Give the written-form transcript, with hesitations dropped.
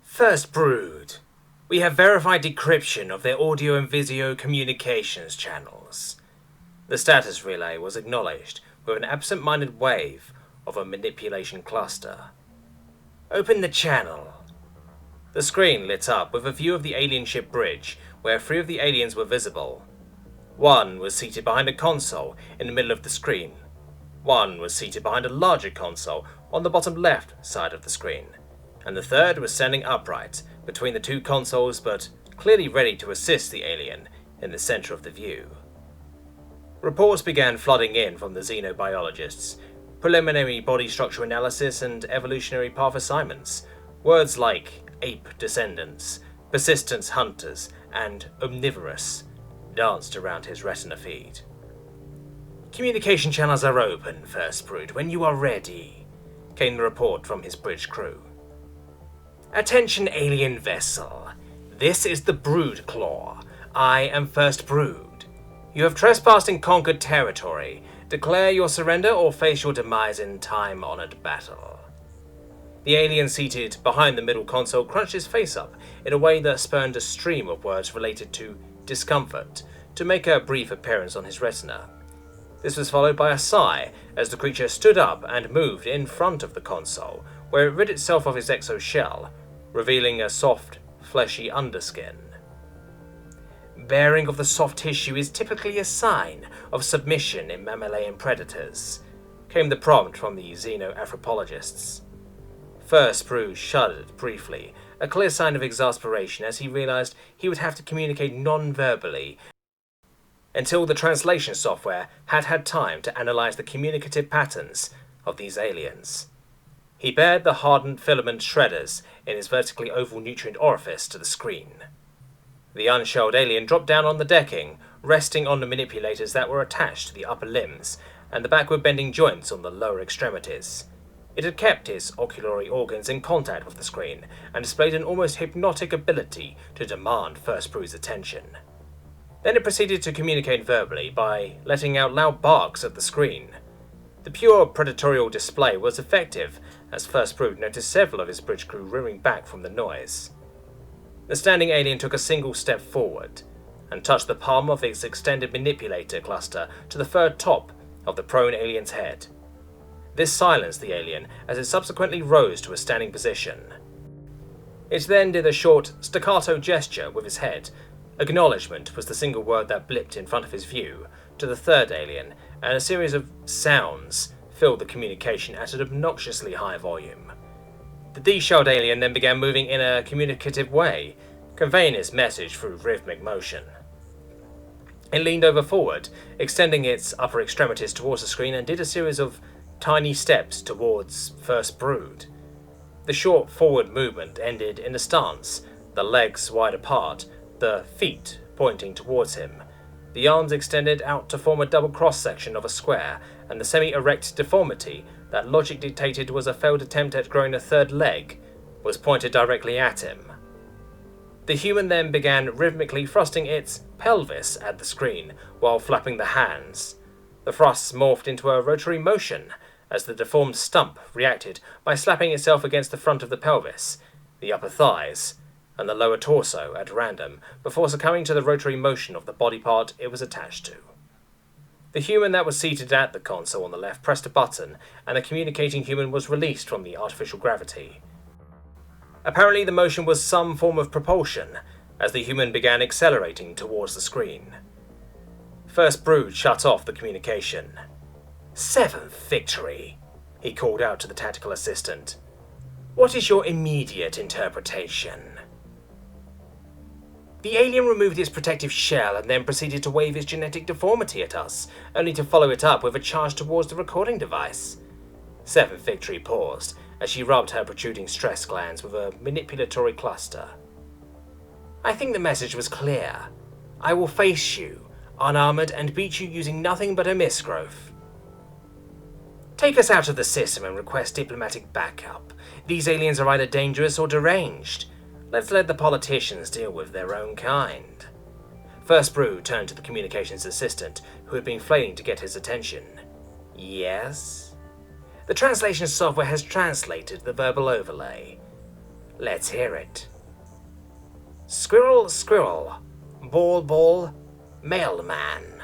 First Brood. We have verified decryption of their audio and video communications channels. The status relay was acknowledged with an absent-minded wave of a manipulation cluster. Open the channel. The screen lit up with a view of the alien ship bridge, where 3 of the aliens were visible. 1 was seated behind a console in the middle of the screen. 1 was seated behind a larger console on the bottom left side of the screen, and the 3rd was standing upright between the 2 consoles, but clearly ready to assist the alien in the center of the view. Reports began flooding in from the xenobiologists, preliminary body structure analysis and evolutionary path assignments. Words like ape descendants, persistence hunters, and omnivorous danced around his retina feed. Communication channels are open, First Brood, when you are ready, came the report from his bridge crew. Attention, alien vessel. This is the Brood Claw. I am First Brood. You have trespassed in conquered territory. Declare your surrender or face your demise in time-honored battle. The alien seated behind the middle console crunched his face up in a way that spurned a stream of words related to discomfort to make a brief appearance on his retina. This was followed by a sigh as the creature stood up and moved in front of the console, where it rid itself of its exoshell, revealing a soft, fleshy underskin. Bearing of the soft tissue is typically a sign of submission in mammalian predators, came the prompt from the xenoanthropologists. First Brood shuddered briefly, a clear sign of exasperation as he realized he would have to communicate non-verbally until the translation software had had time to analyze the communicative patterns of these aliens. He bared the hardened filament shredders in his vertically oval nutrient orifice to the screen. The unshelled alien dropped down on the decking, resting on the manipulators that were attached to the upper limbs and the backward-bending joints on the lower extremities. It had kept its oculary organs in contact with the screen and displayed an almost hypnotic ability to demand First Brood's attention. Then it proceeded to communicate verbally by letting out loud barks at the screen. The pure predatorial display was effective, as First Brood noticed several of his bridge crew rearing back from the noise. The standing alien took a single step forward and touched the palm of its extended manipulator cluster to the third top of the prone alien's head. This silenced the alien as it subsequently rose to a standing position. It then did a short, staccato gesture with his head. Acknowledgement was the single word that blipped in front of his view to the third alien, and a series of sounds filled the communication at an obnoxiously high volume. The de-shelled alien then began moving in a communicative way, conveying its message through rhythmic motion. It leaned over forward, extending its upper extremities towards the screen, and did a series of tiny steps towards First Brood. The short forward movement ended in a stance, the legs wide apart, the feet pointing towards him. The arms extended out to form a double cross-section of a square, and the semi-erect deformity that logic dictated was a failed attempt at growing a third leg was pointed directly at him. The human then began rhythmically thrusting its pelvis at the screen while flapping the hands. The thrusts morphed into a rotary motion as the deformed stump reacted by slapping itself against the front of the pelvis, the upper thighs, and the lower torso at random, before succumbing to the rotary motion of the body part it was attached to. The human that was seated at the console on the left pressed a button, and the communicating human was released from the artificial gravity. Apparently the motion was some form of propulsion, as the human began accelerating towards the screen. First Brood shut off the communication. "Seventh victory," he called out to the tactical assistant. "What is your immediate interpretation?" The alien removed its protective shell and then proceeded to wave its genetic deformity at us, only to follow it up with a charge towards the recording device. Seventh Victory paused as she rubbed her protruding stress glands with a manipulatory cluster. "I think the message was clear. I will face you, unarmored, and beat you using nothing but a misgrowth. Take us out of the system and request diplomatic backup. These aliens are either dangerous or deranged. Let's let the politicians deal with their own kind." First Brood turned to the communications assistant, who had been flailing to get his attention. "Yes?" "The translation software has translated the verbal overlay. Let's hear it. Squirrel, squirrel, ball, ball, mailman.